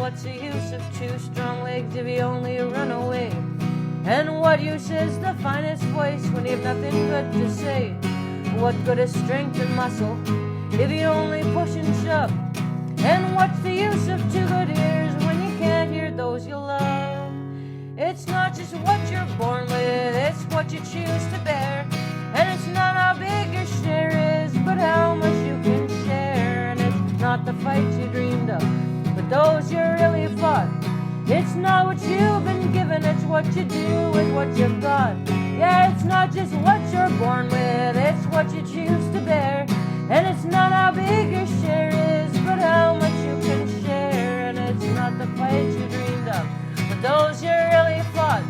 what's the use of two strong legs if you only run away? And what use is the finest voice when you have nothing good to say? What good is strength and muscle if you only push and shove? And what's the use of two good ears when you can't hear those you love? It's not just what you're born with, it's what you choose to bear. And it's not how big your share is, but how much you can share. And it's not the fights you dreamed of, but those you really fought. It's not what you've been given, it's what you do with what you've got. Yeah, it's not just what you're born with, it's what you choose to bear. And it's not how big your share is, but how much you can share. And it's not the fights you dreamed of, but those you really fought.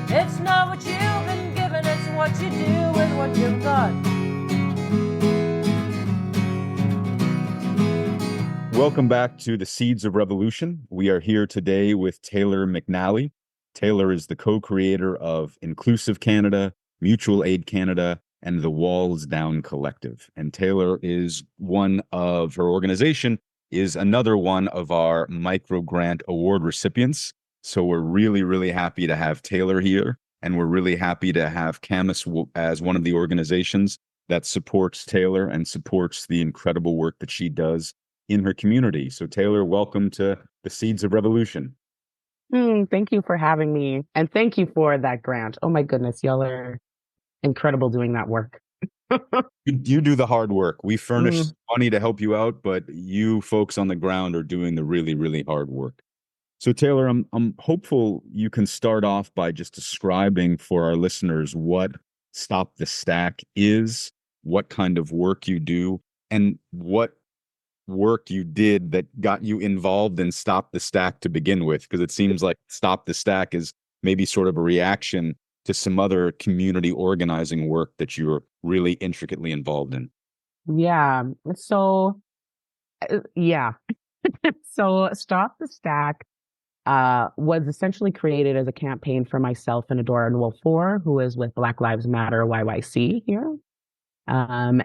It's not what you've been given, it's what you do with what you've got. Welcome back to the Seeds of Revolution. We are here today with Taylor McNally. Taylor is the co-creator of Inclusive Canada, Mutual Aid Canada, and the Walls Down Collective. And Taylor is one of her organization, is another one of our Micro Grant Award recipients. So we're really, really happy to have Taylor here. And we're really happy to have Camus as one of the organizations that supports Taylor and supports the incredible work that she does in her community. So Taylor, welcome to the Seeds of Revolution. Thank you for having me. And thank you for that grant. Oh my goodness, y'all are incredible doing that work. You do the hard work. We furnish money to help you out, but you folks on the ground are doing the really, really hard work. So Taylor, I'm hopeful you can start off by just describing for our listeners what Stop the Stack is, what kind of work you do, and what work you did that got you involved in Stop the Stack to begin with, because it seems like Stop the Stack is maybe sort of a reaction to some other community organizing work that you're really intricately involved in. Yeah. So Stop the Stack was essentially created as a campaign for myself and Adora and Wolf 4, who is with Black Lives Matter YYC here. And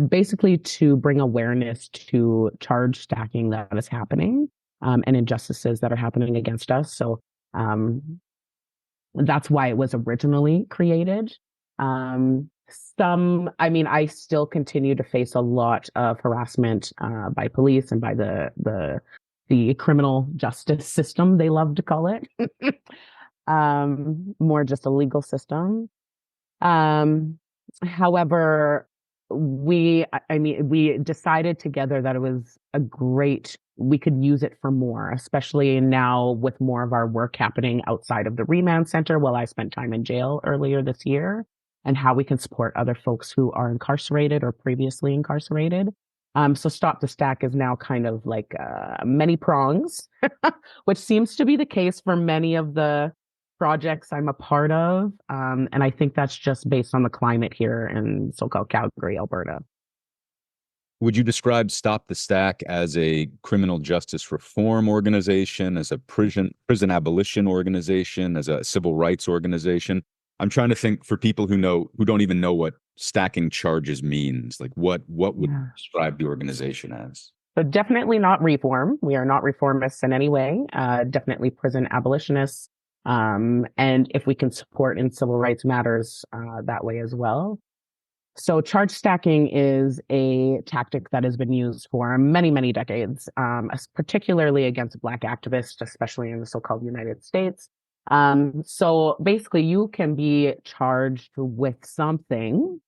basically to bring awareness to charge stacking that is happening, and injustices that are happening against us. So that's why it was originally created. I still continue to face a lot of harassment by police and by the criminal justice system, they love to call it. More just a legal system. However, we decided together that it was we could use it for more, especially now with more of our work happening outside of the remand center while I spent time in jail earlier this year, and how we can support other folks who are incarcerated or previously incarcerated. So Stop the Stack is now kind of like many prongs, which seems to be the case for many of the projects I'm a part of. And I think that's just based on the climate here in so-called Calgary, Alberta. Would you describe Stop the Stack as a criminal justice reform organization, as a prison abolition organization, as a civil rights organization? I'm trying to think for people who don't even know what stacking charges means. Like what would you describe the organization as? So definitely not reform. We are not reformists in any way. Definitely prison abolitionists. And if we can support in civil rights matters that way as well. So charge stacking is a tactic that has been used for many, many decades, particularly against Black activists, especially in the so-called United States. So basically, you can be charged with something,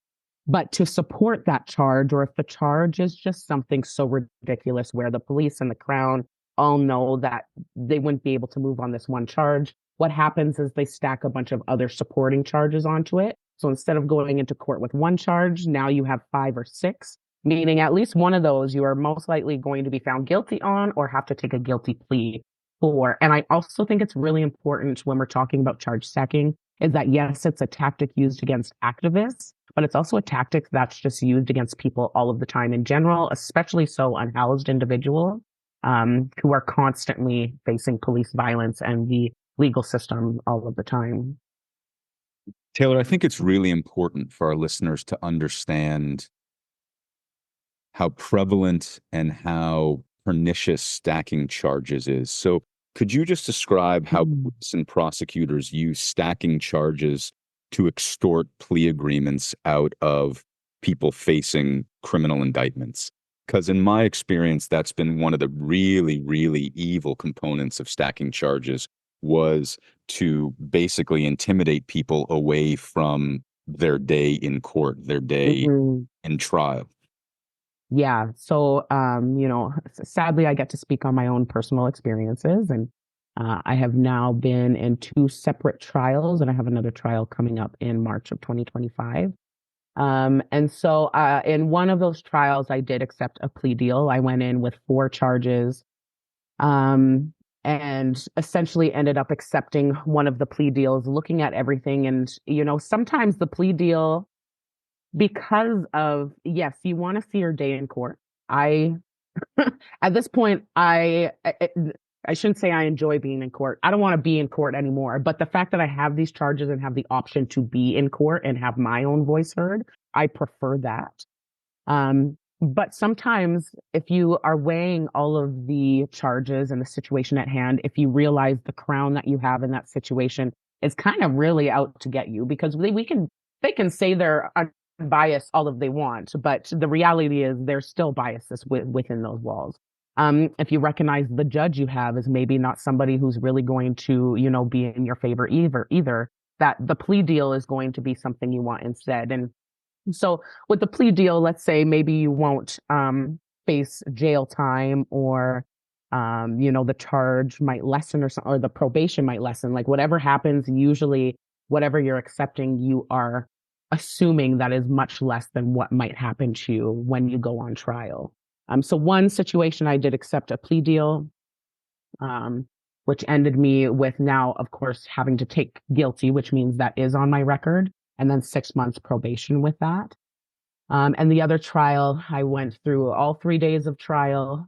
but to support that charge, or if the charge is just something so ridiculous where the police and the Crown all know that they wouldn't be able to move on this one charge, what happens is they stack a bunch of other supporting charges onto it. So instead of going into court with one charge, now you have 5 or 6, meaning at least one of those you are most likely going to be found guilty on or have to take a guilty plea for. And I also think it's really important when we're talking about charge stacking is that, yes, it's a tactic used against activists, but it's also a tactic that's just used against people all of the time in general, especially so unhoused individuals who are constantly facing police violence and the legal system all of the time. Taylor, I think it's really important for our listeners to understand how prevalent and how pernicious stacking charges is. So could you just describe how police and prosecutors use stacking charges to extort plea agreements out of people facing criminal indictments? Because in my experience, that's been one of the really, really evil components of stacking charges, was to basically intimidate people away from their day in court, their day Mhm. in trial. Yeah. So, sadly, I get to speak on my own personal experiences, and I have now been in two separate trials, and I have another trial coming up in March of 2025. And so, in one of those trials, I did accept a plea deal. I went in with four charges, um, and essentially ended up accepting one of the plea deals, looking at everything. And, sometimes the plea deal, because of, yes, you want to see your day in court. I, at this point, I shouldn't say I enjoy being in court. I don't want to be in court anymore. But the fact that I have these charges and have the option to be in court and have my own voice heard, I prefer that. But sometimes if you are weighing all of the charges and the situation at hand, if you realize the crown that you have in that situation is kind of really out to get you, because they can say they're unbiased all of they want, but the reality is there's still biases within those walls. If you recognize the judge you have is maybe not somebody who's really going to, be in your favor either, that the plea deal is going to be something you want instead. And so with the plea deal, let's say maybe you won't face jail time, or the charge might lessen, or the probation might lessen. Like whatever happens, usually whatever you're accepting, you are assuming that is much less than what might happen to you when you go on trial. So one situation, I did accept a plea deal, which ended me with now, of course, having to take guilty, which means that is on my record, and then 6 months probation with that. And the other trial, I went through all 3 days of trial.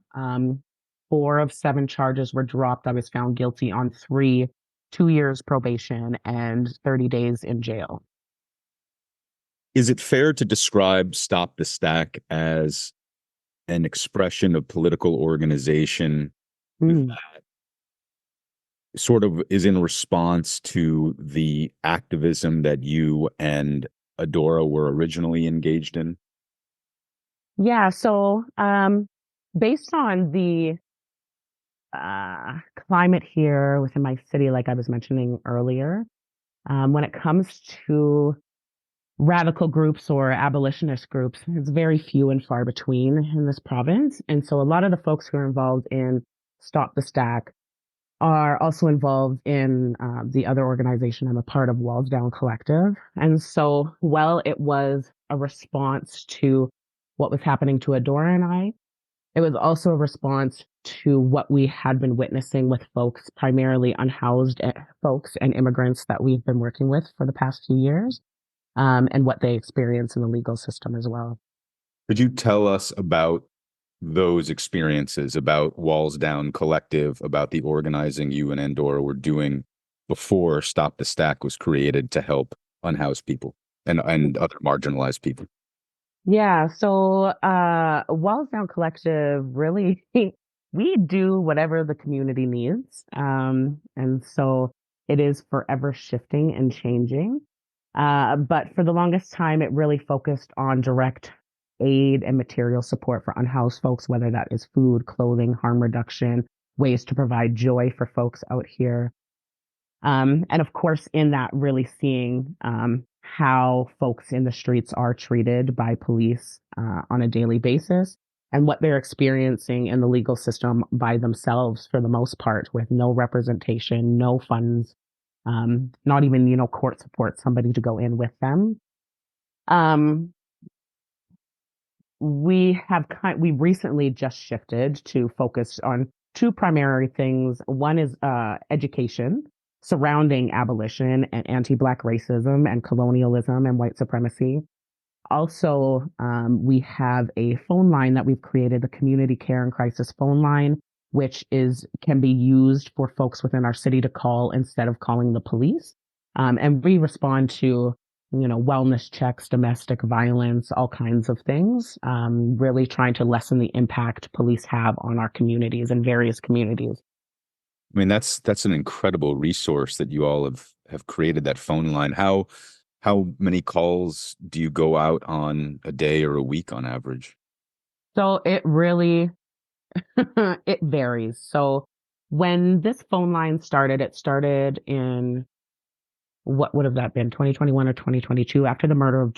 4 of 7 charges were dropped. I was found guilty on 3, 2 years probation and 30 days in jail. Is it fair to describe Stop the Stack as an expression of political organization Mm. that sort of is in response to the activism that you and Adora were originally engaged in? Yeah. So, based on the climate here within my city, like I was mentioning earlier, when it comes to radical groups or abolitionist groups, it's very few and far between in this province. And so a lot of the folks who are involved in Stop the Stack are also involved in the other organization I'm a part of, Walls Down Collective. And so, while it was a response to what was happening to Adora and I, it was also a response to what we had been witnessing with folks, primarily unhoused folks and immigrants that we've been working with for the past few years, and what they experience in the legal system as well. Could you tell us about those experiences, about Walls Down Collective, about the organizing you and Andorra were doing before Stop the Stack was created to help unhoused people and other marginalized people? Yeah, so Walls Down Collective really we do whatever the community needs. And so it is forever shifting and changing. But for the longest time, it really focused on direct aid and material support for unhoused folks, whether that is food, clothing, harm reduction, ways to provide joy for folks out here. And of course, in that, really seeing how folks in the streets are treated by police on a daily basis, and what they're experiencing in the legal system by themselves for the most part, with no representation, no funds, not even, court support, somebody to go in with them. Um, we recently just shifted to focus on two primary things. One is education surrounding abolition and anti-Black racism and colonialism and white supremacy. Also, we have a phone line that we've created, the Community Care and Crisis phone line, which can be used for folks within our city to call instead of calling the police. And we respond to wellness checks, domestic violence, all kinds of things, really trying to lessen the impact police have on our communities and various communities. I mean, that's an incredible resource that you all have created, that phone line. How many calls do you go out on a day or a week on average? So it really it varies. So when this phone line started, it started in what would have that been, 2021 or 2022, after the murder of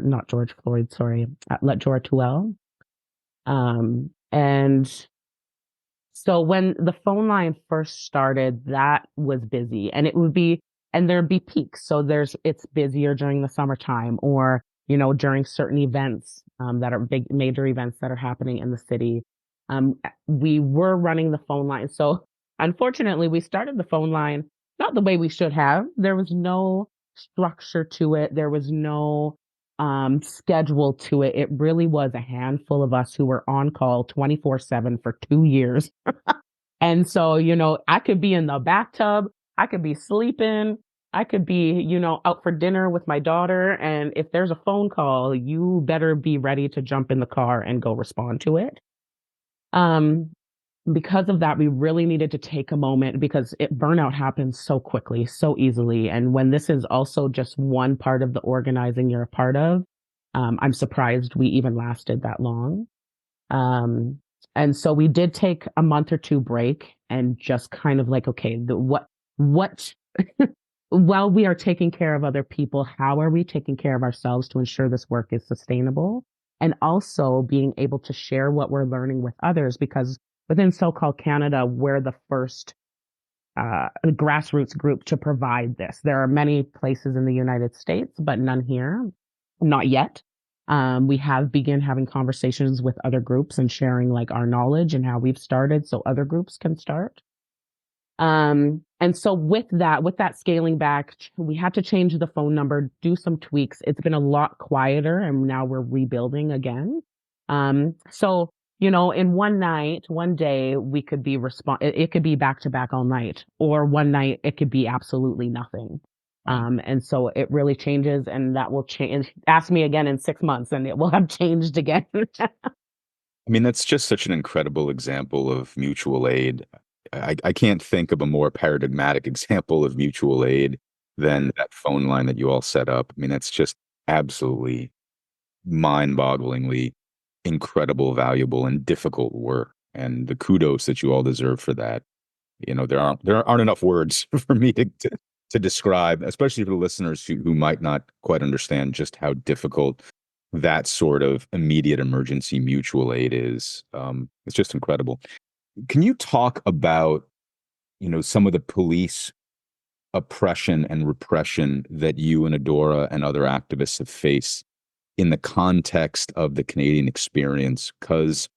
not George Floyd, sorry, Let George Tuel. And so when the phone line first started, that was busy, and and there'd be peaks. So it's busier during the summertime, or, during certain events, that are big major events that are happening in the city. We were running the phone line. So unfortunately, we started the phone line not the way we should have. There was no structure to it. There was no schedule to it. It really was a handful of us who were on call 24/7 for 2 years. And so, I could be in the bathtub, I could be sleeping, I could be, out for dinner with my daughter. And if there's a phone call, you better be ready to jump in the car and go respond to it. Um, because of that, we really needed to take a moment, because burnout happens so quickly, so easily. And when this is also just one part of the organizing you're a part of, I'm surprised we even lasted that long. Um, and so we did take a month or two break and just kind of like, okay, what, while we are taking care of other people, how are we taking care of ourselves to ensure this work is sustainable? And also being able to share what we're learning with others, because within so-called Canada, we're the first grassroots group to provide this. There are many places in the United States, but none here, not yet. We have begun having conversations with other groups and sharing like our knowledge and how we've started, so other groups can start. And so with that scaling back, we had to change the phone number, do some tweaks. It's been a lot quieter, and now we're rebuilding again. So, in one day, we could be it could be back to back all night, or one night it could be absolutely nothing. And so it really changes, and that will change. Ask me again in 6 months and it will have changed again. I mean, that's just such an incredible example of mutual aid. I can't think of a more paradigmatic example of mutual aid than that phone line that you all set up. I mean, that's just absolutely mind-bogglingly incredible, valuable, and difficult work. And the kudos that you all deserve for that. There aren't enough words for me to describe, especially for the listeners who might not quite understand just how difficult that sort of immediate emergency mutual aid is. It's just incredible. Can you talk about, some of the police oppression and repression that you and Adora and other activists have faced in the context of the Canadian experience? Because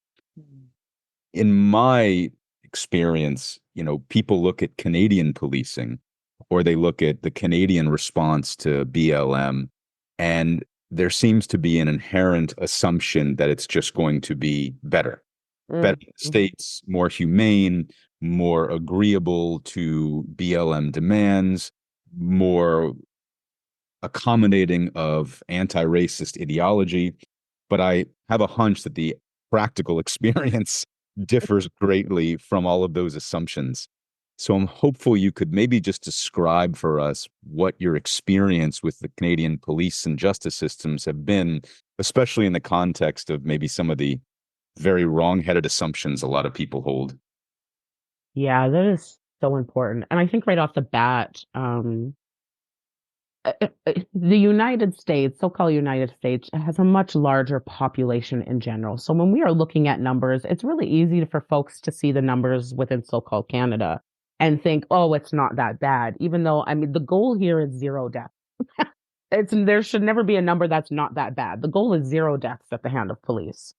in my experience, people look at Canadian policing, or they look at the Canadian response to BLM, and there seems to be an inherent assumption that it's just going to be better states, more humane, more agreeable to BLM demands, more accommodating of anti-racist ideology. But I have a hunch that the practical experience differs greatly from all of those assumptions. So I'm hopeful you could maybe just describe for us what your experience with the Canadian police and justice systems have been, especially in the context of maybe some of the very wrong-headed assumptions a lot of people hold. Yeah, that is so important. And I think right off the bat, the United States, so-called United States, has a much larger population in general. So when we are looking at numbers, it's really easy for folks to see the numbers within so-called Canada and think, oh, it's not that bad. Even though, I mean, the goal here is zero deaths. There should never be a number that's not that bad. The goal is zero deaths at the hand of police.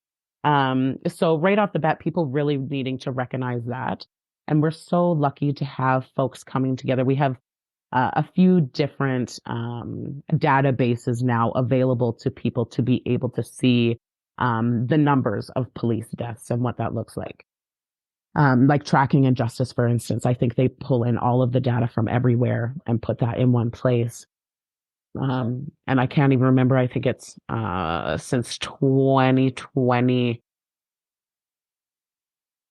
So right off the bat, people really needing to recognize that. And we're so lucky to have folks coming together. We have a few different databases now available to people to be able to see the numbers of police deaths and what that looks like. Like Tracking and Justice, for instance, I think they pull in all of the data from everywhere and put that in one place. And I can't even remember. I think it's since 2020,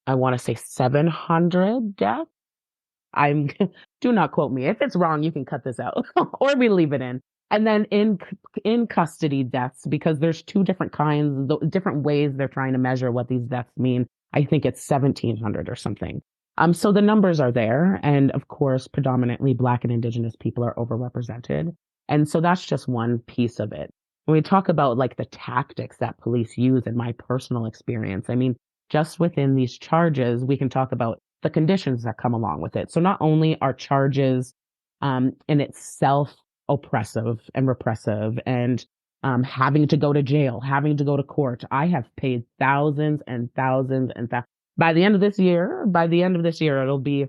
I want to say 700 deaths. I'm do not quote me. If it's wrong, you can cut this out or we leave it in. And then in custody deaths, because there's two different kinds, different ways they're trying to measure what these deaths mean. I think it's 1,700 or something. So the numbers are there, and of course, predominantly Black and Indigenous people are overrepresented, and so that's just one piece of it. When we talk about like the tactics that police use, in my personal experience, I mean, just within these charges, we can talk about the conditions that come along with it. So not only are charges in itself oppressive and repressive and having to go to jail, having to go to court. I have paid thousands and thousands and thousands. By the end of this year, it'll be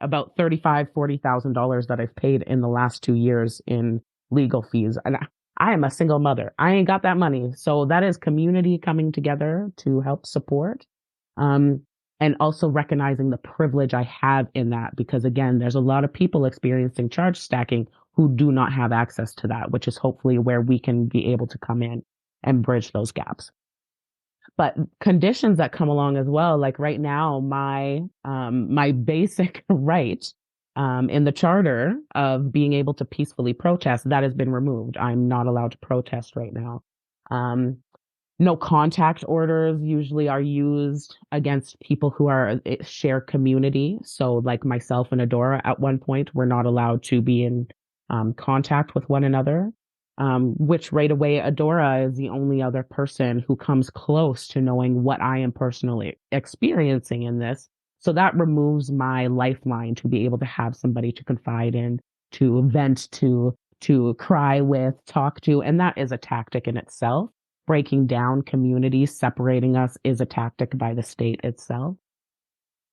about $40,000 that I've paid in the last 2 years in legal fees. And I am a single mother. I ain't got that money. So that is community coming together to help support. And also recognizing the privilege I have in that, because again, there's a lot of people experiencing charge stacking who do not have access to that, which is hopefully where we can be able to come in and bridge those gaps. But conditions that come along as well, like right now, my basic right in the charter of being able to peacefully protest, that has been removed. I'm not allowed to protest right now. No contact orders usually are used against people who are shared community. So like myself and Adora at one point, we're not allowed to be in contact with one another, which right away, Adora is the only other person who comes close to knowing what I am personally experiencing in this. So that removes my lifeline to be able to have somebody to confide in, to vent to cry with, talk to. And that is a tactic in itself. Breaking down communities, separating us is a tactic by the state itself.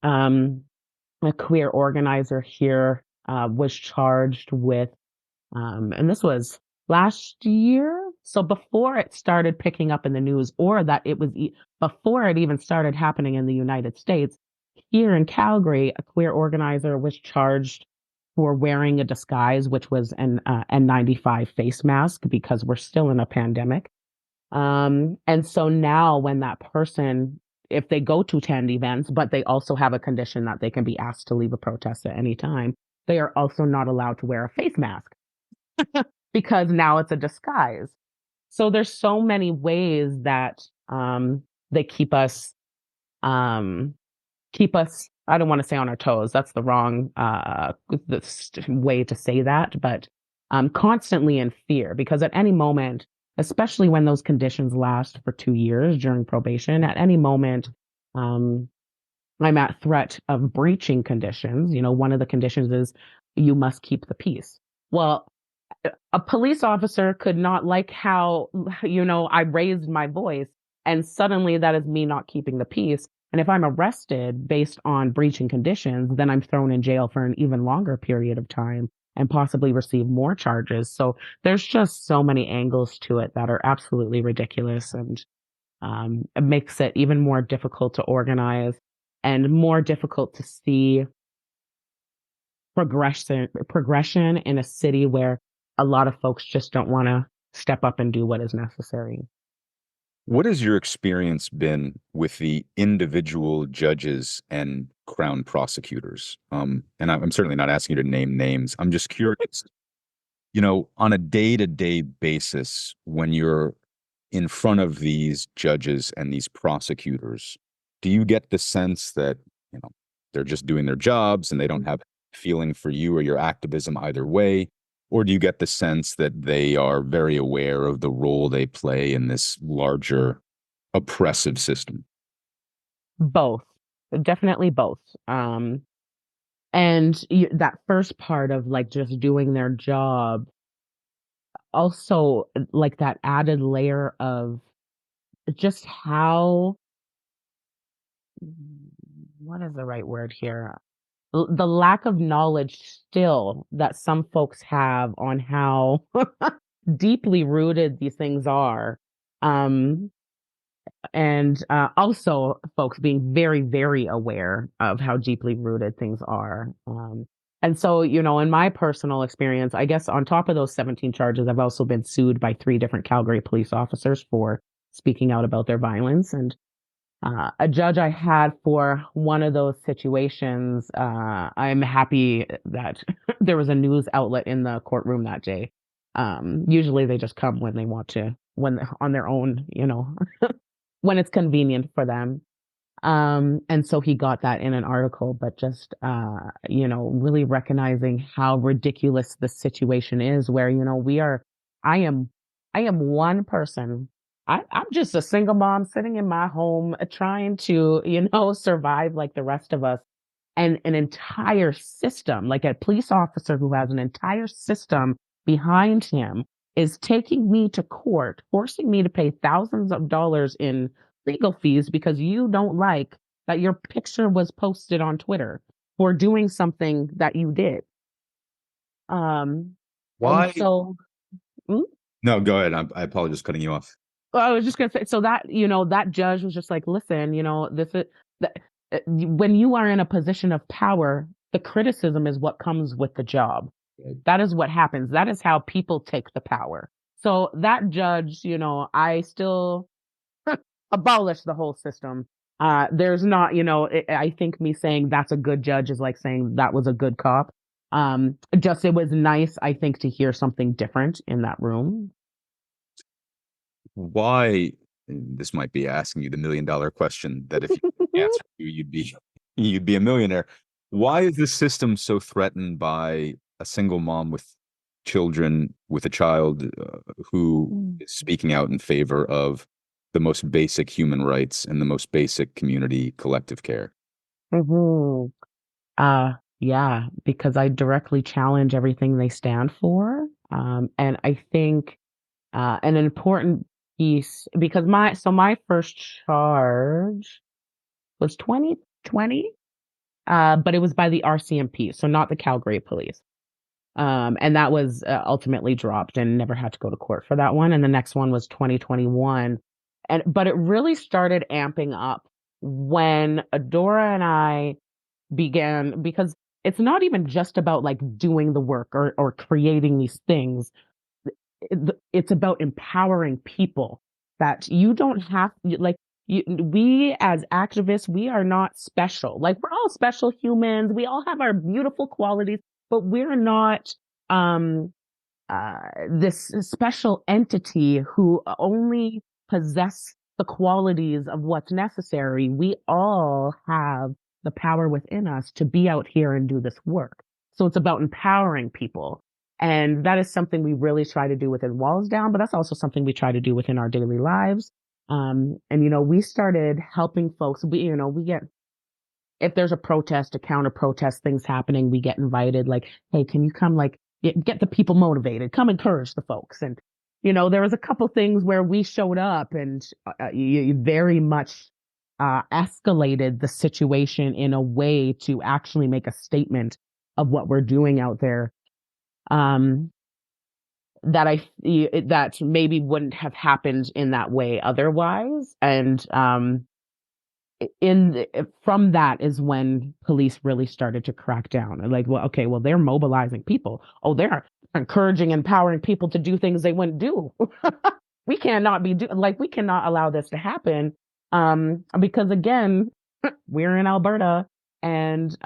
A queer organizer here was charged with, and this was last year. So before it started picking up in the news, or that it was before it even started happening in the United States, here in Calgary, a queer organizer was charged for wearing a disguise, which was an N95 face mask, because we're still in a pandemic. And so now when that person, if they go to attend events, but they also have a condition that they can be asked to leave a protest at any time, they are also not allowed to wear a face mask because now it's a disguise. So there's so many ways that they um, keep us, I don't want to say on our toes. That's the wrong way to say that, but constantly in fear, because at any moment, especially when those conditions last for 2 years during probation, at any moment, I'm at threat of breaching conditions. You know, one of the conditions is you must keep the peace. Well, a police officer could not like how, I raised my voice, and suddenly that is me not keeping the peace. And if I'm arrested based on breaching conditions, then I'm thrown in jail for an even longer period of time and possibly receive more charges. So there's just so many angles to it that are absolutely ridiculous, and it makes it even more difficult to organize and more difficult to see progression in a city where a lot of folks just don't want to step up and do what is necessary. What has your experience been with the individual judges and Crown prosecutors? And I'm certainly not asking you to name names. I'm just curious, on a day-to-day basis, when you're in front of these judges and these prosecutors, do you get the sense that, they're just doing their jobs and they don't have feeling for you or your activism either way? Or do you get the sense that they are very aware of the role they play in this larger oppressive system? Both, definitely both. And that first part of like just doing their job, also like that added layer of just how, what is the right word here? The lack of knowledge still that some folks have on how deeply rooted these things are. And also folks being very, very aware of how deeply rooted things are. And so, in my personal experience, I guess on top of those 17 charges, I've also been sued by 3 different Calgary police officers for speaking out about their violence. And a judge I had for one of those situations, I'm happy that there was a news outlet in the courtroom that day. Usually they just come when they want to, when on their own, when it's convenient for them. And so he got that in an article, but just, really recognizing how ridiculous the situation is where, I am, I am one person. I'm just a single mom sitting in my home trying to, survive like the rest of us. And an entire system, like a police officer who has an entire system behind him, is taking me to court, forcing me to pay thousands of dollars in legal fees because you don't like that your picture was posted on Twitter for doing something that you did. And Why? so, mm, No, go ahead. I apologize for cutting you off. well, I was just gonna say, so that that judge was just like, listen, this is that when you are in a position of power, the criticism is what comes with the job. Right. That is what happens. That is how people take the power. So that judge, I still abolish the whole system. There's not, I think me saying that's a good judge is like saying that was a good cop. Just it was nice, I think, to hear something different in that room. Why? This might be asking you the $1 million question that if you answer to, you'd be a millionaire. Why is this system so threatened by a single mom with children, with a child who is speaking out in favor of the most basic human rights and the most basic community collective care? Mm-hmm. Yeah, because I directly challenge everything they stand for. And I think an important piece because my first charge was 2020, but it was by the RCMP, so not the Calgary police. And that was ultimately dropped and never had to go to court for that one. And the next one was 2021. But it really started amping up when Adora and I began because it's not even just about like doing the work or creating these things. It's about empowering people that you don't have like we as activists, we are not special. Like we're all special humans. We all have our beautiful qualities, but we're not um this special entity who only possess the qualities of what's necessary. We all have the power within us to be out here and do this work. So it's about empowering people. And that is something we really try to do within Walls Down, but that's also something we try to do within our daily lives. And we started helping folks. We get if there's a protest, a counter protest, things happening, we get invited. Like, hey, can you come? Like, get the people motivated. Come encourage the folks. And there was a couple things where we showed up and you very much escalated the situation in a way to actually make a statement of what we're doing out there. Um, that maybe wouldn't have happened in that way otherwise. And from that is when police really started to crack down and like, well, okay, well, they're mobilizing people. Oh, they're encouraging, empowering people to do things they wouldn't do. We cannot we cannot allow this to happen. Because again, we're in Alberta and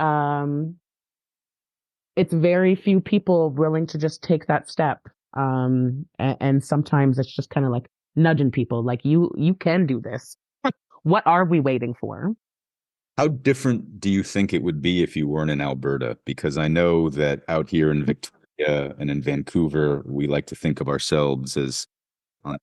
it's very few people willing to just take that step. And sometimes it's just kind of like nudging people like you can do this. What are we waiting for? How different do you think it would be if you weren't in Alberta? Because I know that out here in Victoria and in Vancouver, we like to think of ourselves as on the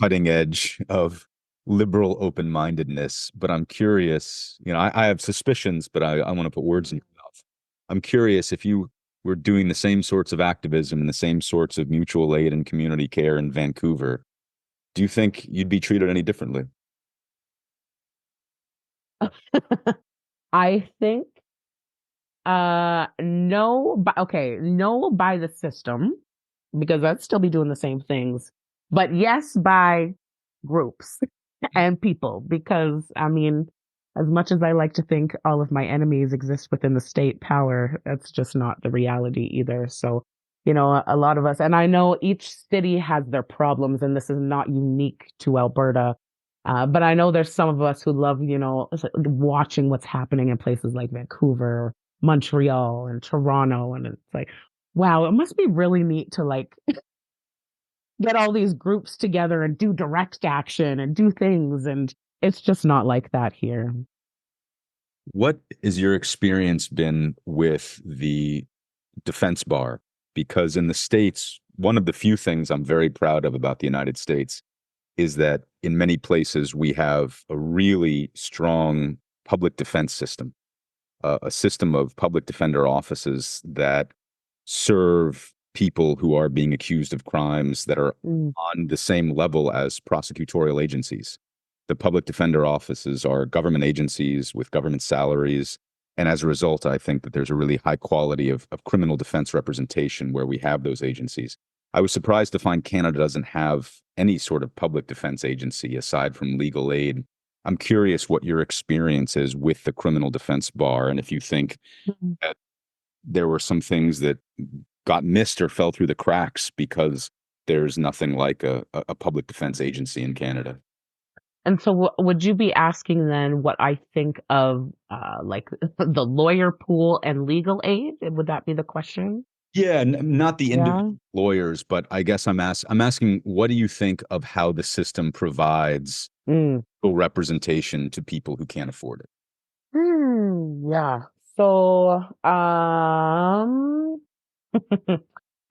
cutting edge of liberal open-mindedness. But I'm curious, I have suspicions, but I want to put words in your mouth. I'm curious if you were doing the same sorts of activism and the same sorts of mutual aid and community care in Vancouver, do you think you'd be treated any differently? I think no, but okay, no by the system because I'd still be doing the same things. But yes by groups and people because I mean As much as I like to think all of my enemies exist within the state power, that's just not the reality either. So, a lot of us, and I know each city has their problems, and this is not unique to Alberta. But I know there's some of us who love, it's like watching what's happening in places like Vancouver, Montreal, and Toronto. And it's like, wow, it must be really neat to like get all these groups together and do direct action and do things. And it's just not like that here. What is your experience been with the defense bar? Because in the States, one of the few things I'm very proud of about the United States is that in many places we have a really strong public defense system, a system of public defender offices that serve people who are being accused of crimes that are Mm. on the same level as prosecutorial agencies. The public defender offices are government agencies with government salaries. And as a result, I think that there's a really high quality of criminal defense representation where we have those agencies. I was surprised to find Canada doesn't have any sort of public defense agency aside from legal aid. I'm curious what your experience is with the criminal defense bar, and if you think Mhm. that there were some things that got missed or fell through the cracks because there's nothing like a public defense agency in Canada. And so, would you be asking then what I think of like the lawyer pool and legal aid? Would that be the question? Yeah, not the individual Yeah. lawyers, but I guess I'm asking, what do you think of how the system provides Mm. full representation to people who can't afford it? Yeah. So,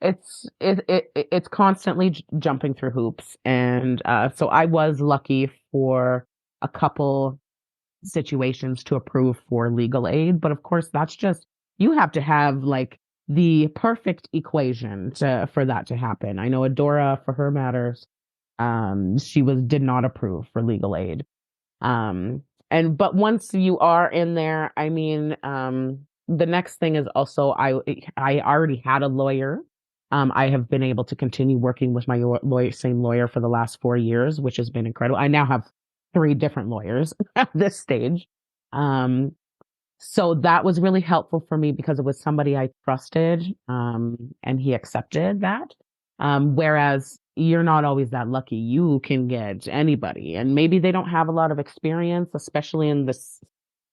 it's constantly jumping through hoops, and so I was lucky for a couple situations to approve for legal aid, but of course that's just you have to have like the perfect equation to for that to happen. I know Adora for her matters, she was did not approve for legal aid. Um, and but once you are in there, I mean, the next thing is also I already had a lawyer. I have been able to continue working with my same lawyer for the last 4 years, which has been incredible. I now have three different lawyers at this stage. Um, so that was really helpful for me because it was somebody I trusted, and he accepted that. Whereas you're not always that lucky. You can get anybody, and maybe they don't have a lot of experience, especially in this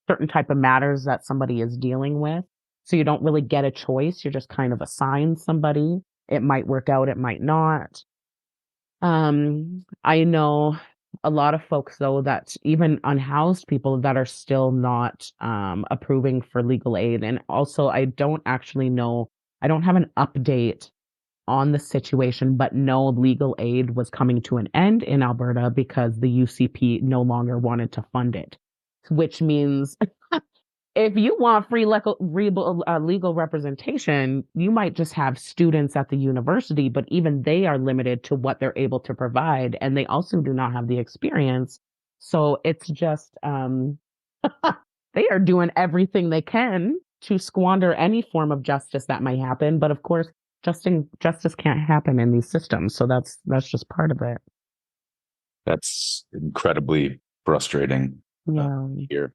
certain type of matters that somebody is dealing with. So you don't really get a choice. You're just kind of assigned somebody. It might work out, it might not. I know a lot of folks though that even unhoused people that are still not approving for legal aid. And also I don't actually know, I don't have an update on the situation, but no legal aid was coming to an end in Alberta because the UCP no longer wanted to fund it, which means if you want free legal representation, you might just have students at the university, but even they are limited to what they're able to provide, and they also do not have the experience. So it's just they are doing everything they can to squander any form of justice that might happen. But of course, justice can't happen in these systems, so that's just part of it. That's incredibly frustrating Yeah. here.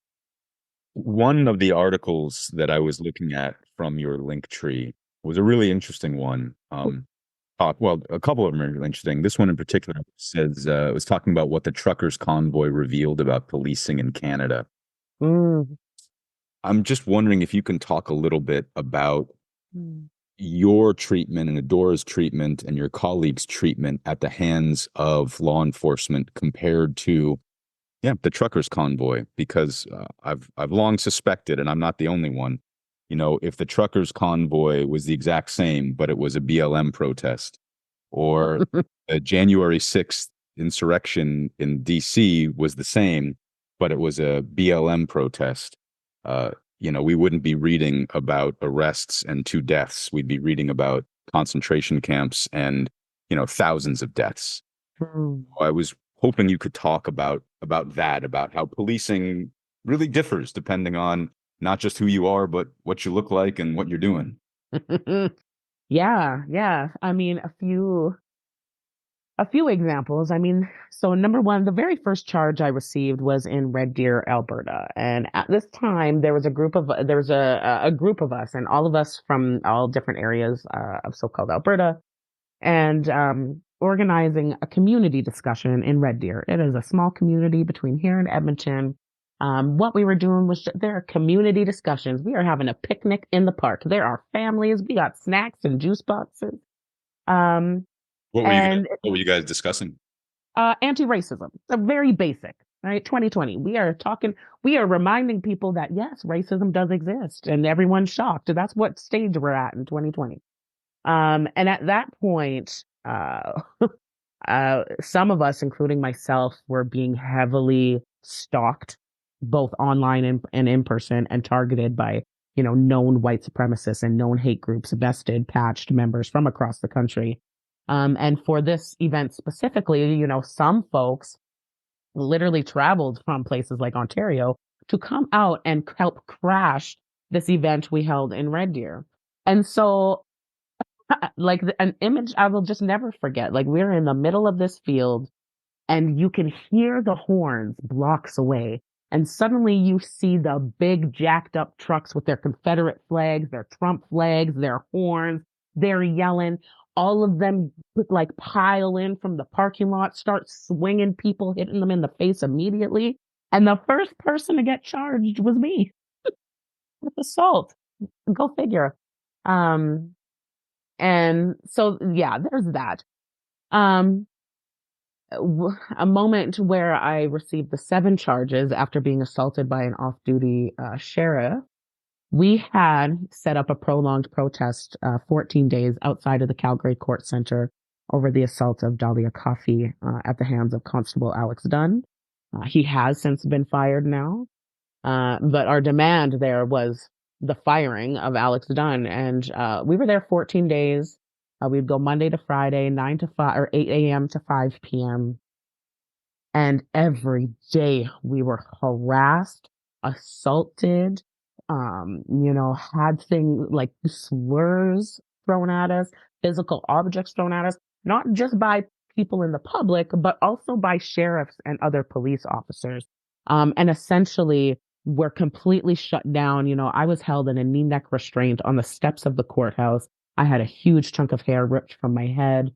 One of the articles that I was looking at from your link tree was a really interesting one. Well, a couple of them are really interesting. This one in particular says it was talking about what the truckers' convoy revealed about policing in Canada. Mm. I'm just wondering if you can talk a little bit about Mm. your treatment and Adora's treatment and your colleagues' treatment at the hands of law enforcement compared to the truckers' convoy, because I've long suspected, and I'm not the only one, if the truckers' convoy was the exact same, but it was a BLM protest, or a January 6th insurrection in DC was the same, but it was a BLM protest, we wouldn't be reading about arrests and 2 deaths. We'd be reading about concentration camps and, thousands of deaths. Mm. I was hoping you could talk about that, about how policing really differs depending on not just who you are, but what you look like and what you're doing. Yeah, yeah. I mean, a few examples. I mean, so number one, the very first charge I received was in Red Deer, Alberta, and at this time there was a group of us, and all of us from all different areas of so-called Alberta, and organizing a community discussion in Red Deer. It is a small community between here and Edmonton. What we were doing was there are community discussions. We are having a picnic in the park. There are families. We got snacks and juice boxes. Um, What were you guys discussing? Anti-racism. So very basic, right? 2020. We are reminding people that yes, racism does exist and everyone's shocked. That's what stage we're at in 2020. And at that point, some of us, including myself, were being heavily stalked, both online and in person, and targeted by, known white supremacists and known hate groups, vested, patched members from across the country. And for this event specifically, some folks literally traveled from places like Ontario to come out and help crash this event we held in Red Deer. And so, like an image I will just never forget. Like we're in the middle of this field and you can hear the horns blocks away. And suddenly you see the big jacked up trucks with their Confederate flags, their Trump flags, their horns. They're yelling. All of them like pile in from the parking lot, start swinging people, hitting them in the face immediately. And the first person to get charged was me with assault. Go figure. And so, yeah, there's that. A moment where I received the 7 charges after being assaulted by an off-duty sheriff. We had set up a prolonged protest 14 days outside of the Calgary Court Center over the assault of Dahlia Coffey at the hands of Constable Alex Dunn. He has since been fired now, but our demand there was the firing of Alex Dunn, and we were there 14 days. We'd go Monday to Friday, 9 to 5 or 8 a.m. to 5 p.m. And every day we were harassed, assaulted, had things like slurs thrown at us, physical objects thrown at us, not just by people in the public, but also by sheriffs and other police officers. And essentially, we're completely shut down. I was held in a knee neck restraint on the steps of the courthouse. I had a huge chunk of hair ripped from my head,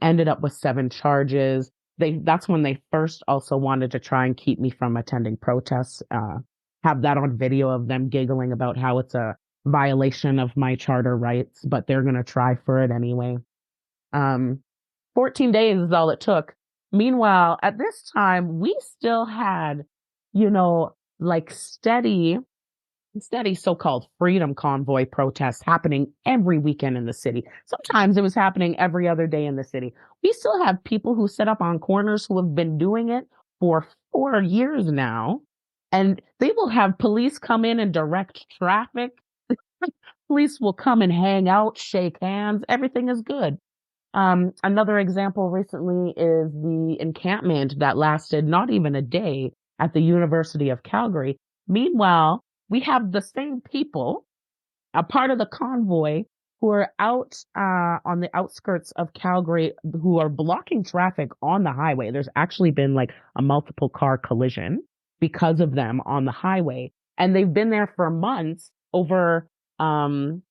ended up with 7 charges. That's when they first also wanted to try and keep me from attending protests. Have that on video of them giggling about how it's a violation of my charter rights, but they're going to try for it anyway. 14 days is all it took. Meanwhile, at this time, we still had, like steady so-called freedom convoy protests happening every weekend in the city. Sometimes it was happening every other day in the city. We still have people who sit up on corners who have been doing it for 4 years now. And they will have police come in and direct traffic. Police will come and hang out, shake hands. Everything is good. Another example recently is the encampment that lasted not even a day at the University of Calgary. Meanwhile, we have the same people, a part of the convoy, who are out on the outskirts of Calgary, who are blocking traffic on the highway. There's actually been like a multiple car collision because of them on the highway. And they've been there for months over, the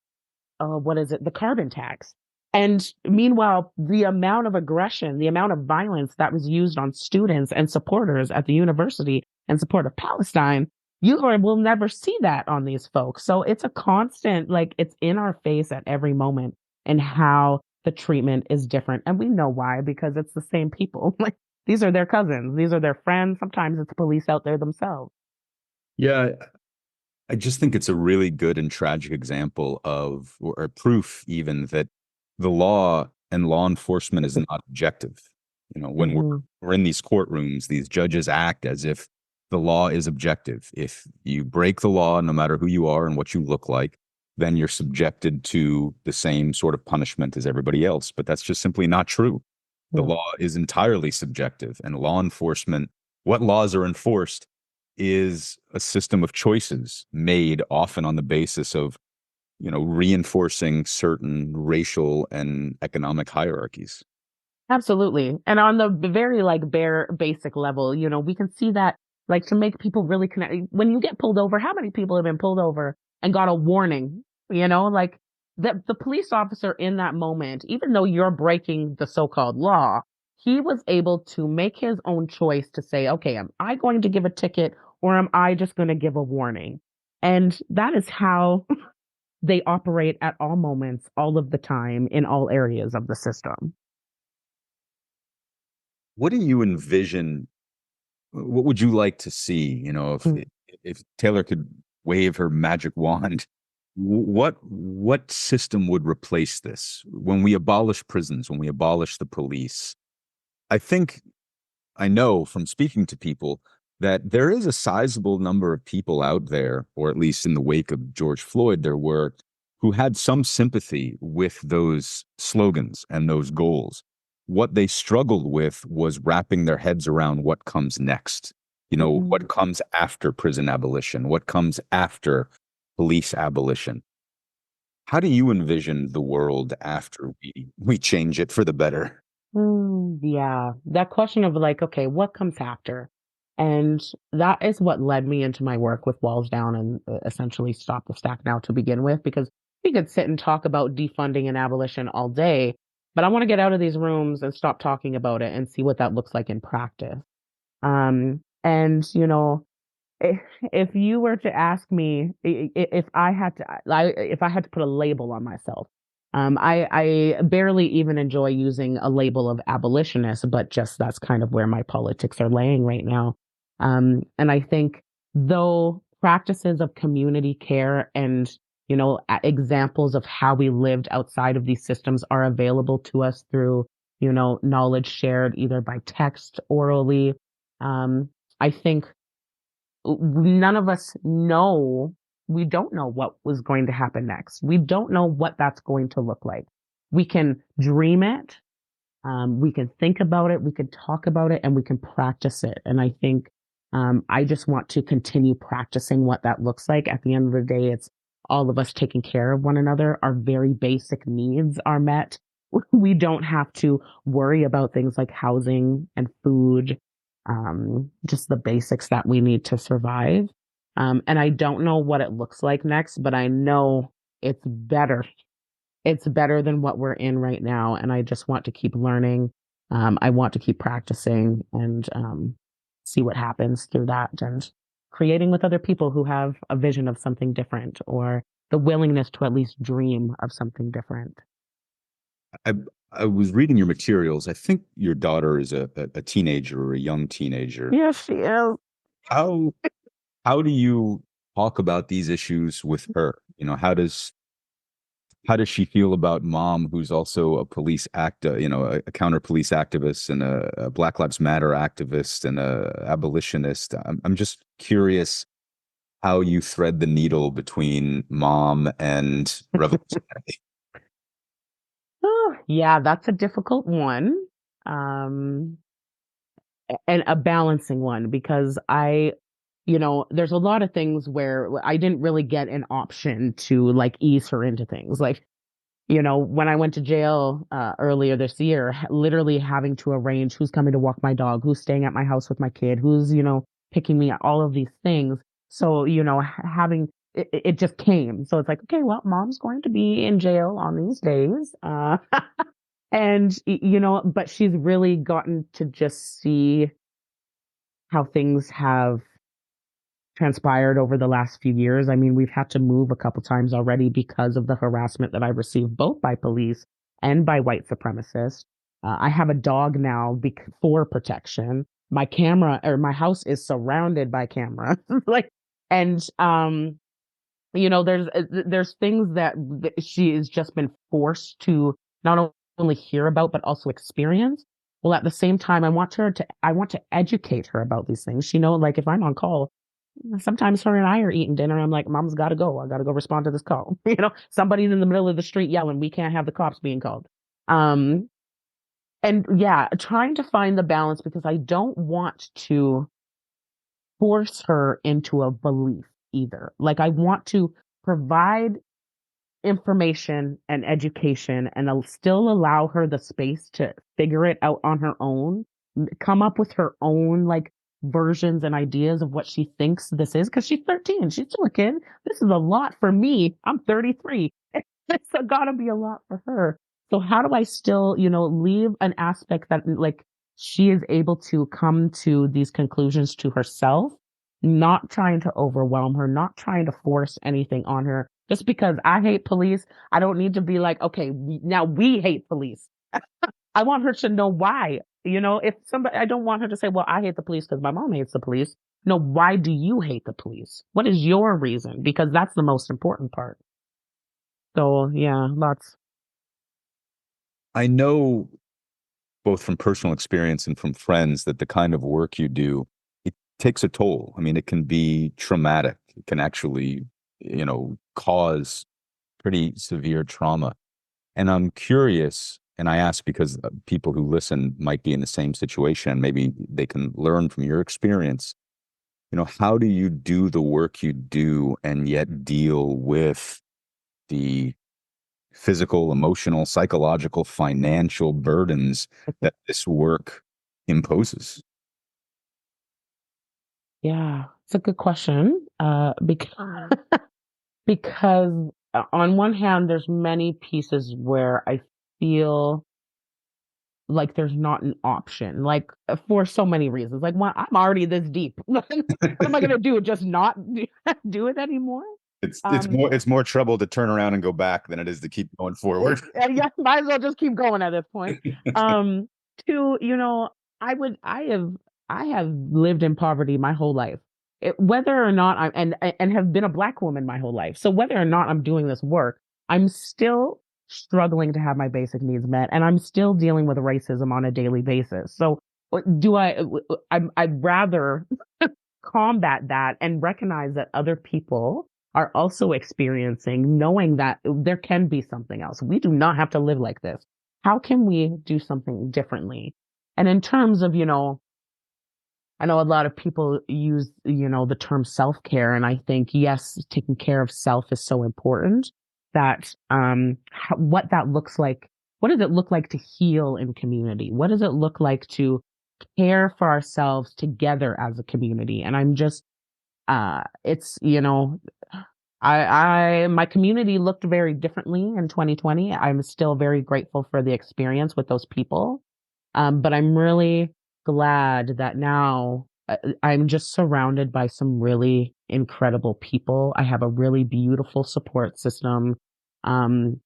carbon tax. And meanwhile, the amount of aggression, the amount of violence that was used on students and supporters at the university in support of Palestine, will never see that on these folks. So it's a constant, like it's in our face at every moment and how the treatment is different. And we know why, because it's the same people. Like these are their cousins. These are their friends. Sometimes it's police out there themselves. Yeah, I just think it's a really good and tragic example of, or proof even, that the law and law enforcement is not objective. When we're in these courtrooms, these judges act as if the law is objective. If you break the law, no matter who you are and what you look like, then you're subjected to the same sort of punishment as everybody else. But that's just simply not true. The law is entirely subjective, and law enforcement, what laws are enforced, is a system of choices made often on the basis of, reinforcing certain racial and economic hierarchies. Absolutely. And on the very like bare basic level, we can see that like to make people really connect. When you get pulled over, how many people have been pulled over and got a warning? Like the police officer in that moment, even though you're breaking the so-called law, he was able to make his own choice to say, okay, am I going to give a ticket or am I just going to give a warning? And that is how they operate at all moments, all of the time, in all areas of the system. What do you envision? What would you like to see? If Taylor could wave her magic wand, what system would replace this? When we abolish prisons, when we abolish the police, I think I know from speaking to people that there is a sizable number of people out there, or at least in the wake of George Floyd, there were, who had some sympathy with those slogans and those goals. What they struggled with was wrapping their heads around what comes next. Mhm. What comes after prison abolition? What comes after police abolition? How do you envision the world after we change it for the better? Yeah, that question of like, okay, what comes after? And that is what led me into my work with Walls Down and essentially Stop the Stack Now to begin with, because we could sit and talk about defunding and abolition all day, but I want to get out of these rooms and stop talking about it and see what that looks like in practice. And if you were to ask me if I had to put a label on myself, I barely even enjoy using a label of abolitionist, but just that's kind of where my politics are laying right now. And I think though practices of community care and examples of how we lived outside of these systems are available to us through knowledge shared either by text, orally. I think none of us know, we don't know what was going to happen next. We don't know what that's going to look like. We can dream it, we can think about it, we can talk about it, and we can practice it. And I think I just want to continue practicing what that looks like. At the end of the day, it's all of us taking care of one another. Our very basic needs are met. We don't have to worry about things like housing and food, just the basics that we need to survive. And I don't know what it looks like next, but I know it's better. It's better than what we're in right now. And I just want to keep learning. I want to keep practicing and see what happens through that and creating with other people who have a vision of something different or the willingness to at least dream of something different. I I was reading your materials. I think your daughter is a teenager or a young teenager. Yes, she is. How how do you talk about these issues with her? How does she feel about mom, who's also a police a counter police activist and a Black Lives Matter activist and a abolitionist? I'm just curious how you thread the needle between mom and revolution. Oh, yeah, that's a difficult one. Um, and a balancing one because there's a lot of things where I didn't really get an option to like ease her into things. Like, when I went to jail earlier this year, literally having to arrange who's coming to walk my dog, who's staying at my house with my kid, who's, picking me up, all of these things. So, having it just came. So it's like, okay, well, mom's going to be in jail on these days. And, but she's really gotten to just see how things have transpired over the last few years. I mean, we've had to move a couple times already because of the harassment that I received both by police and by white supremacists. I have a dog now for protection. My camera or my house is surrounded by cameras. Like, and there's things that she has just been forced to not only hear about but also experience. Well, at the same time, I want to educate her about these things. Like if I'm on call, sometimes her and I are eating dinner. I'm like, Mom's got to go. I got to go respond to this call. Somebody's in the middle of the street yelling. We can't have the cops being called. Um, and yeah, trying to find the balance because I don't want to force her into a belief either. Like I want to provide information and education and still allow her the space to figure it out on her own, come up with her own like versions and ideas of what she thinks this is, because she's 13, she's still a kid. This is a lot for me. I'm 33. It's gotta be a lot for her. So how do I still, leave an aspect that like she is able to come to these conclusions to herself, not trying to overwhelm her, not trying to force anything on her. Just because I hate police, I don't need to be like, okay, now we hate police. I want her to know why. If somebody, I don't want her to say, well, I hate the police because my mom hates the police. No, why do you hate the police? What is your reason? Because that's the most important part. So yeah, lots. I know both from personal experience and from friends that the kind of work you do, it takes a toll. I mean, it can be traumatic. It can actually, cause pretty severe trauma. And I'm curious, and I ask because people who listen might be in the same situation. Maybe they can learn from your experience. How do you do the work you do and yet deal with the physical, emotional, psychological, financial burdens that this work imposes? Yeah, it's a good question. Because on one hand, there's many pieces where I feel like there's not an option, like for so many reasons. Like, one, I'm already this deep. What am I gonna do? Just not do it anymore? It's more trouble to turn around and go back than it is to keep going forward. Yeah, might as well just keep going at this point. Two, I have lived in poverty my whole life. Whether or not and have been a Black woman my whole life. So whether or not I'm doing this work, I'm still struggling to have my basic needs met, and I'm still dealing with racism on a daily basis. So do I'd rather combat that and recognize that other people are also experiencing, knowing that there can be something else. We do not have to live like this. How can we do something differently? And in terms of, I know a lot of people use, the term self-care. And I think, yes, taking care of self is so important that, what that looks like. What does it look like to heal in community? What does it look like to care for ourselves together as a community? And I'm just, it's, my community looked very differently in 2020. I'm still very grateful for the experience with those people. But I'm really glad that now I'm just surrounded by some really incredible people. I have a really beautiful support system. Um,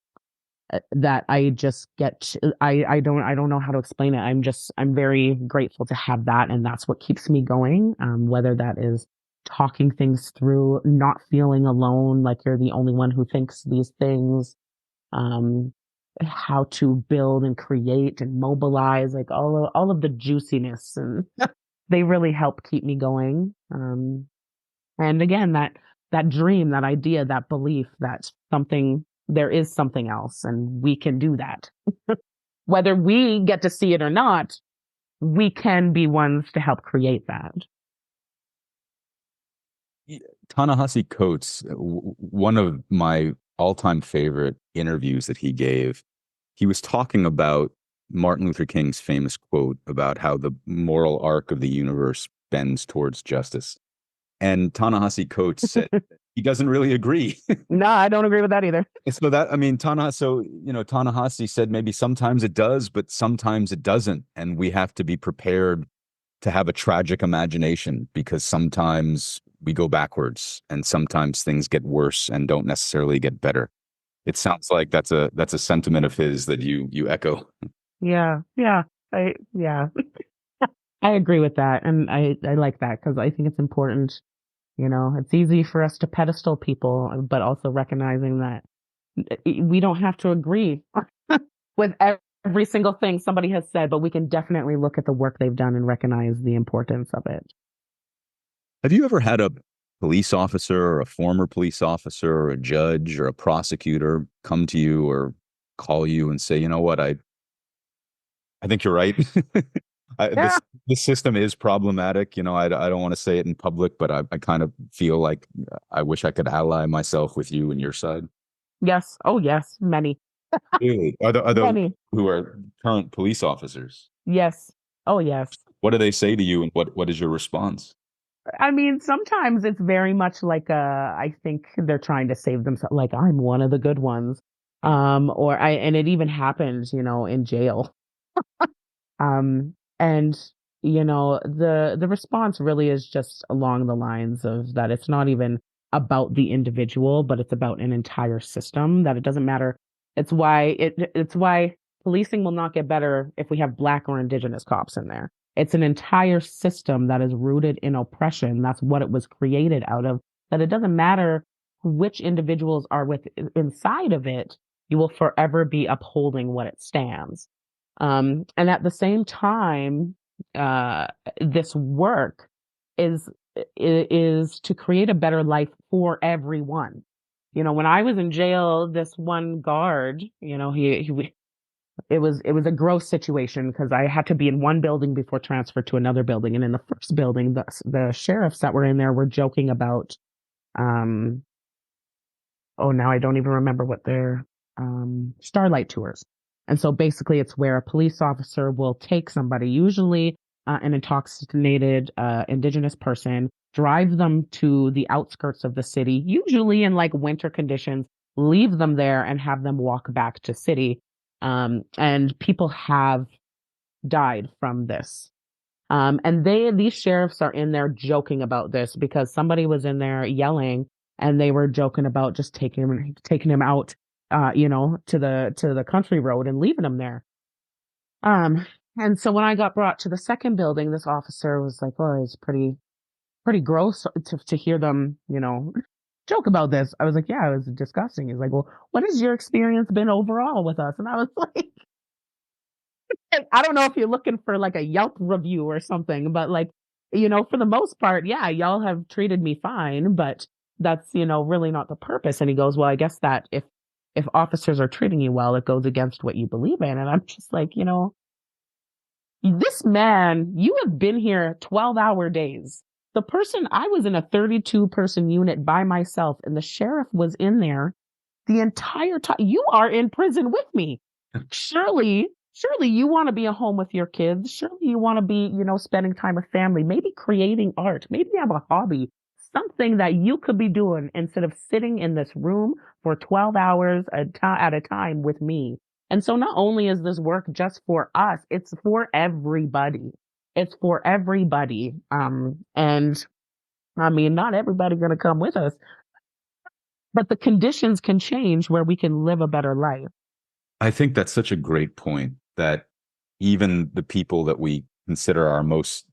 that I just get, I don't know how to explain it. I'm very grateful to have that. And that's what keeps me going. Whether that is talking things through, not feeling alone, like you're the only one who thinks these things, um, how to build and create and mobilize, like all of the juiciness, and they really help keep me going. And again, that dream, that idea, that belief that there is something else and we can do that. Whether we get to see it or not, we can be ones to help create that. Ta-Nehisi Coates, one of my all-time favorite interviews that he gave, he was talking about Martin Luther King's famous quote about how the moral arc of the universe bends towards justice. And Ta-Nehisi Coates said he doesn't really agree. No, I don't agree with that either. So Ta-Nehisi said maybe sometimes it does, but sometimes it doesn't. And we have to be prepared to have a tragic imagination, because sometimes we go backwards and sometimes things get worse and don't necessarily get better. It sounds like that's a sentiment of his that you echo. Yeah. I agree with that. And I like that, because I think it's important. It's easy for us to pedestal people, but also recognizing that we don't have to agree with every single thing somebody has said, but we can definitely look at the work they've done and recognize the importance of it. Have you ever had a police officer or a former police officer or a judge or a prosecutor come to you or call you and say, you know what, I think you're right. Yeah. This system is problematic. I don't want to say it in public, but I kind of feel like I wish I could ally myself with you and your side. Yes. Oh, yes. Many. Really? Are those Many. who are current police officers? Yes. Oh, yes. What do they say to you, and what is your response? I mean, sometimes it's very much like I think they're trying to save themselves, like I'm one of the good ones. And it even happens, in jail. And the response really is just along the lines of that it's not even about the individual, but it's about an entire system, that it doesn't matter. It's why policing will not get better if we have Black or Indigenous cops in there. It's an entire system that is rooted in oppression. That's what it was created out of. That it doesn't matter which individuals are with inside of it, you will forever be upholding what it stands. And at the same time, uh, this work is is to create a better life for everyone. When I was in jail, this one guard, it was a gross situation because I had to be in one building before transfer to another building, and in the first building, the sheriffs that were in there were joking about um oh, now I don't even remember what their starlight tours. And so basically, it's where a police officer will take somebody, usually an intoxicated indigenous person, drive them to the outskirts of the city, usually in like winter conditions, leave them there and have them walk back to city. And people have died from this. And these sheriffs are in there joking about this because somebody was in there yelling, and they were joking about just taking him out, to the country road and leaving him there. Um, and so when I got brought to the second building, this officer was like, "Oh, it's pretty gross to hear them, joke about this." I was like, "Yeah, it was disgusting." He's like, "Well, what has your experience been overall with us?" And I was like, I don't know if you're looking for like a Yelp review or something, but like, for the most part, yeah, y'all have treated me fine, but that's, really not the purpose. And he goes, "Well, I guess that if officers are treating you well, it goes against what you believe in." And I'm just like, this man, you have been here 12-hour days. The person, I was in a 32-person unit by myself, and the sheriff was in there the entire time. You are in prison with me. Surely you want to be at home with your kids. Surely you want to be, spending time with family, maybe creating art, maybe you have a hobby, something that you could be doing instead of sitting in this room for 12 hours at a time with me. And so not only is this work just for us, it's for everybody. It's for everybody. And I mean, not everybody's going to come with us, but the conditions can change where we can live a better life. I think that's such a great point that even the people that we consider our most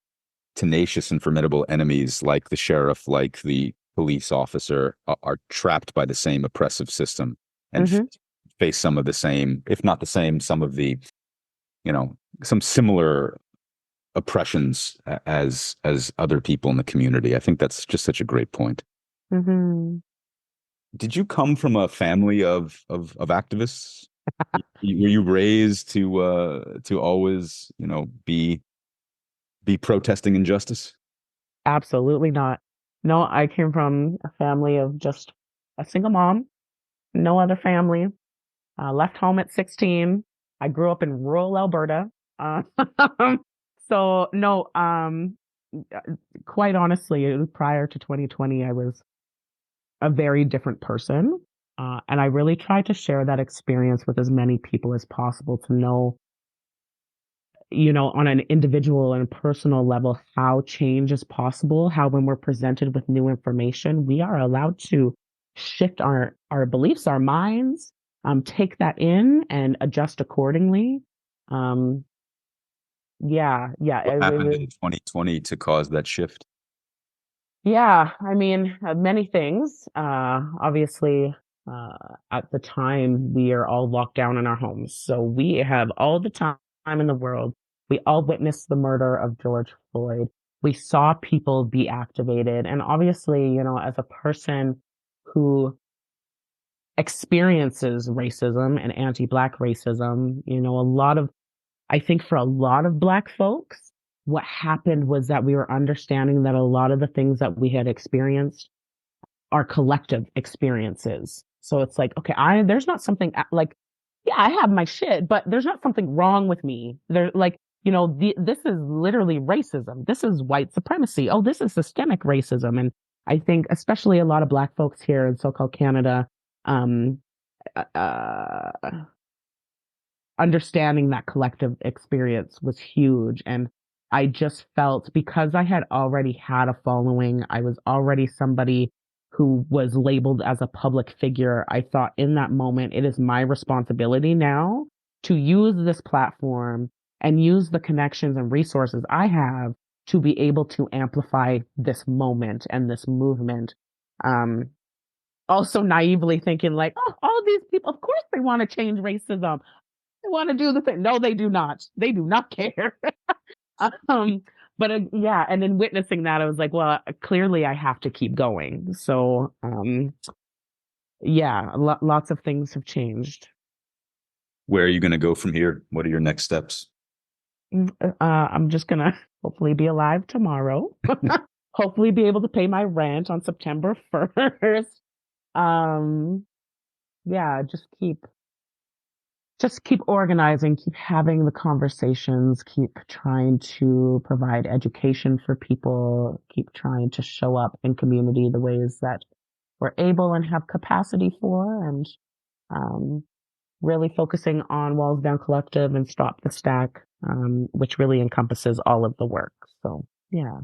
tenacious and formidable enemies, like the sheriff, like the police officer, are trapped by the same oppressive system and Hmm. face some of the same, if not the same, some of the, some similar oppressions as other people in the community. I think that's just such a great point. Hmm. Did you come from a family of activists? Were you raised to always, be protesting injustice? Absolutely not. No, I came from a family of just a single mom, no other family. Left home at 16. I grew up in rural Alberta. Uh, so no, uh, quite honestly, it was prior to 2020, I was a very different person. And I really tried to share that experience with as many people as possible to know, on an individual and personal level, how change is possible, how when we're presented with new information, we are allowed to shift our beliefs, our minds, take that in and adjust accordingly. Um, yeah, yeah, What happened in 2020 to cause that shift? yeah. I mean, many things. Obviously, at the time, we are all locked down in our homes, so we have all the time in the world. We all witnessed the murder of George Floyd. We saw people be activated, and obviously, as a person who experiences racism and anti-Black racism, I think for a lot of Black folks, what happened was that we were understanding that a lot of the things that we had experienced are collective experiences. So it's like, okay, there's not something like, yeah, I have my shit, but there's not something wrong with me. There, like, this is literally racism. This is white supremacy. Oh, this is systemic racism. And I think especially a lot of Black folks here in so-called Canada, um, uh, understanding that collective experience was huge. And I just felt, because I had already had a following, I was already somebody who was labeled as a public figure. I thought in that moment, it is my responsibility now to use this platform and use the connections and resources I have to be able to amplify this moment and this movement. Also naively thinking like, oh, all these people, of course they want to change racism. They want to do the thing. No, they do not. They do not care. um, but yeah, and then witnessing that, I was like, well, clearly I have to keep going. So, yeah, lots of things have changed. Where are you going to go from here? What are your next steps? I'm just gonna hopefully be alive tomorrow. Hopefully be able to pay my rent on September 1st. Yeah, just keep organizing, keep having the conversations, keep trying to provide education for people, keep trying to show up in community the ways that we're able and have capacity for, and really focusing on Walls Down Collective and Stop the Stack, which really encompasses all of the work. So, yeah.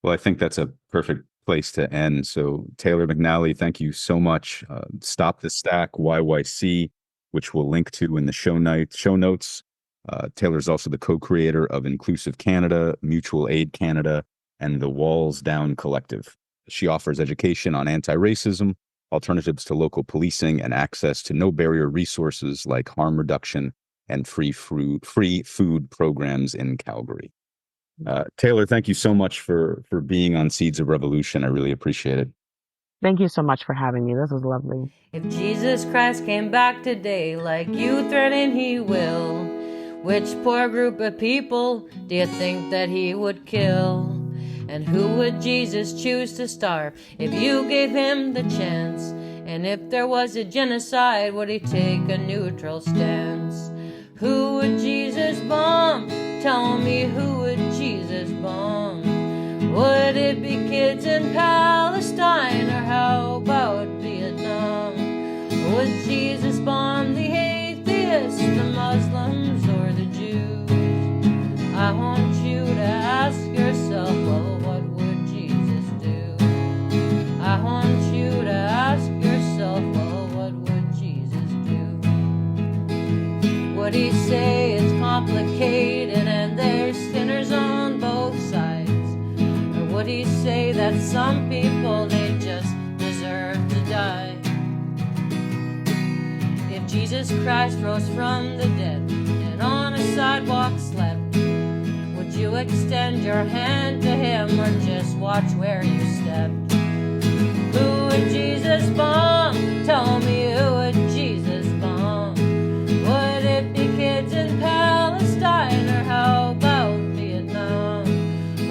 Well, I think that's a perfect place to end. So Taylor McNally, thank you so much. Stop the Stack YYC, which we'll link to in the show notes. Taylor's also the co-creator of Inclusive Canada, Mutual Aid Canada, and the Walls Down Collective. She offers education on anti-racism, alternatives to local policing, and access to no barrier resources like harm reduction and free food programs in Calgary. Taylor, thank you so much for being on Seeds of Revolution. I really appreciate it. Thank you so much for having me. This was lovely. If Jesus Christ came back today like you threatened he will, which poor group of people do you think that he would kill? And who would Jesus choose to starve if you gave him the chance? And if there was a genocide, would he take a neutral stance? Who would Jesus bomb? Tell me, who would Jesus bomb? Would it be kids in Palestine, or how about Vietnam? Would Jesus bomb the atheists, the Muslims, or the Jews? I want you to ask yourself, well, what would Jesus do? I want you to ask yourself, well, what would Jesus do? Would he say it's complicated and there's sinners on both sides? Or would he say that some people, they just deserve to die? If Jesus Christ rose from the dead and on a sidewalk slept, would you extend your hand to him or just watch where you stepped? Who would Jesus bomb? Tell me, who would Jesus bomb? Would it be kids in Palestine, or how about Vietnam?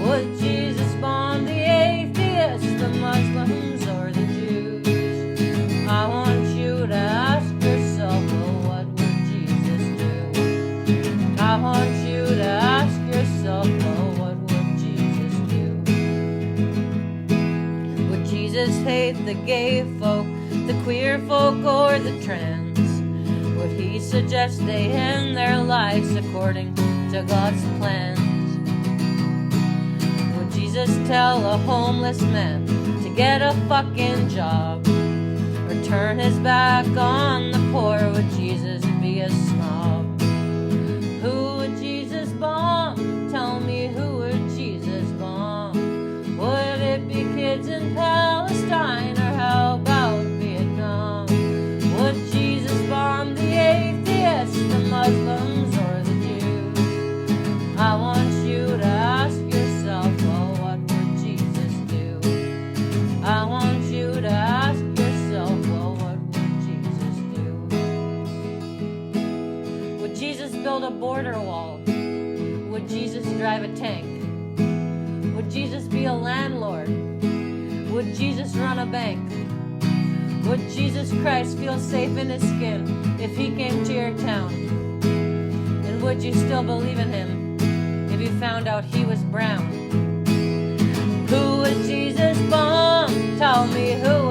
Would Jesus bomb the atheists, the Muslims, or the Jews? I want you to ask yourself, well, what would Jesus do? I want you to ask yourself, well, what would Jesus do? Would Jesus hate the gay folk, the queer folk, or the trans? Would he suggest they end their lives according to God's plans? Would Jesus tell a homeless man to get a fucking job, or turn his back on the poor? Would Jesus be a snob? Who would Jesus bomb? Tell me, who would Jesus bomb? Would it be kids in Palestine, or how about Vietnam? Would Jesus bomb the atheists, the Muslims, or the Jews? I want you to ask yourself, well, what would Jesus do? I want you to ask yourself, well, what would Jesus do? Would Jesus build a border wall? Would Jesus drive a tank? Would Jesus be a landlord? Would Jesus run a bank? Would Jesus Christ feel safe in his skin if he came to your town? And would you still believe in him if you found out he was brown? Who was Jesus' bomb? Tell me who